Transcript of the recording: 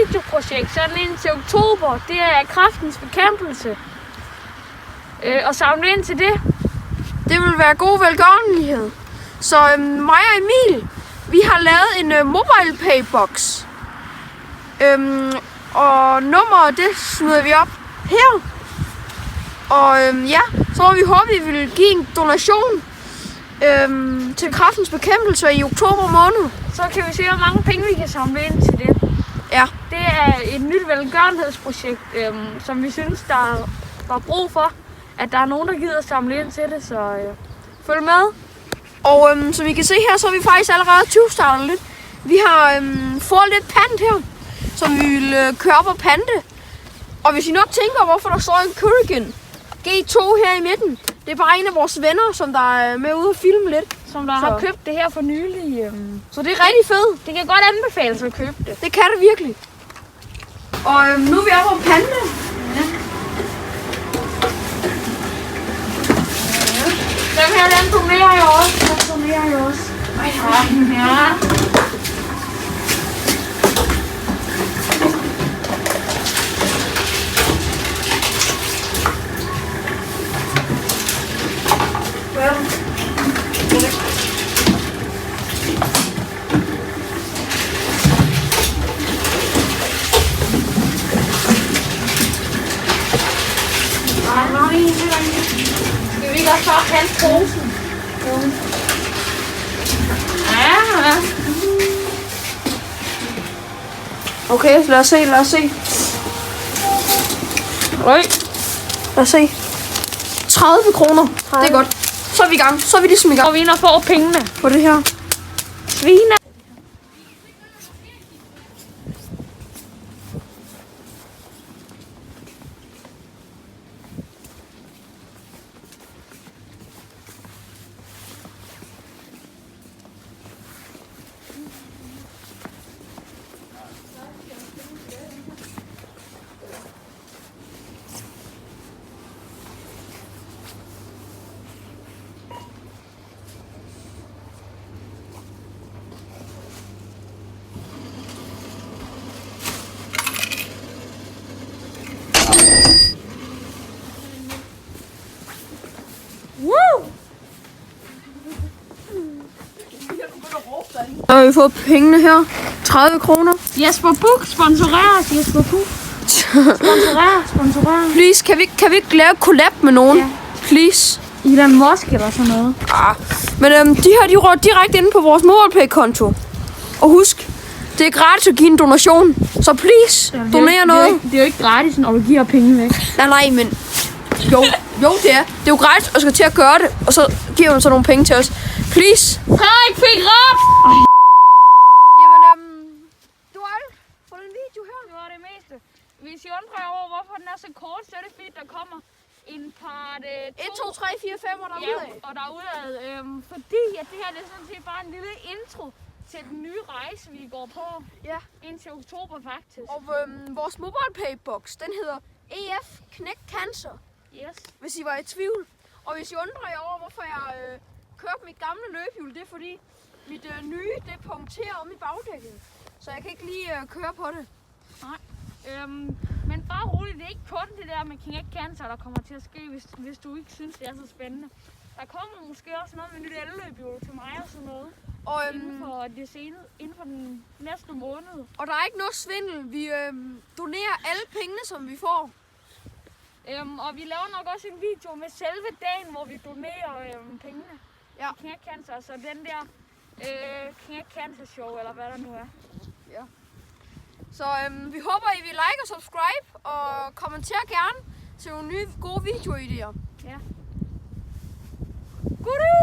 videoprojekt, sådan indtil oktober. Det er Kræftens Bekæmpelse. Og samle ind til det. Det vil være god velgørenhed. Så mig og Emil, vi har lavet en mobile pay box. Og nummeret, det smider vi op her. Og ja, så må vi håbe, at vi vil give en donation til Kræftens Bekæmpelse i oktober måned. Så kan vi se, hvor mange penge vi kan samle ind til det. Ja. Det er et nyt velgørenhedsprojekt, som vi synes, der er brug for. At der er nogen, der gider samle ind til det, så følg med. Og som I kan se her, så er vi faktisk allerede 20-startet lidt. Vi har fået lidt pant her, som vi vil køre op og pante. Og hvis I nok tænker, hvorfor der står en Kurigan G2 her i midten, det er bare en af vores venner, som der er med ude og filme lidt. Som der har købt det her for nylig. Så det er rigtig fedt. Det kan godt anbefales at købe det. Det kan det virkelig. Og nu er vi oppe og pante. Ja. Den her, den donerer jeg også. Ja. Skal vi ikke også bare pante posen? Ja. Okay, lad os se. Lad os se. 30 kroner. Det er godt. Så er vi i gang. Så er vi ligesom i gang. Og vi får pengene på det her. Svine. Så har vi fået pengene her. 30 kroner. Jesper Buch sponsorerer. Jesper Buch. Sponsorerer. Please, kan vi ikke lave collab med nogen? Ja. Please. Elon Musk eller sådan noget. Men de her, de rører direkte inde på vores MobilePay-konto. Og husk, det er gratis at give en donation. Så please, doner noget. Det er jo ikke gratis, når du giver penge væk. Nej, men jo, det er. Det er jo gratis at skal til at gøre det, og så giver man så nogle penge til os. Please. Frederik fik ret! Jamen, du har alt for den video her. Det var det meste. Hvis I undrer over, hvorfor den er så kort, så er det fordi, der kommer en part 1, 2, 3, 4, 5 og derudad. Og derudad. Fordi at det her det er sådan set bare en lille intro til den nye rejse, vi går på. Ja. Indtil oktober faktisk. Og vores MobilePay-box, den hedder EF Knæk Cancer. Yes. Hvis I var i tvivl. Og hvis I undrer jer over, hvorfor jeg kørte mit gamle løbehjul, det er fordi mit nye, det punkterer om i bagdækket. Så jeg kan ikke lige køre på det. Nej. Men bare roligt, det er ikke kun det der med Knæk Cancer, der kommer til at ske, hvis du ikke synes, det er så spændende. Der kommer måske også noget med nyt elløbehjul til mig og sådan noget. Og inden for den næste måned. Og der er ikke noget svindel. Vi donerer alle pengene, som vi får. Og vi laver nok også en video med selve dagen, hvor vi donerer pengene. Ja. Knæk Cancer, så den der Knæk Cancer show, eller hvad der nu er. Ja. Så vi håber, I vil like og subscribe, og kommenter gerne til nogle nye gode videoidéer. Ja. Goddag!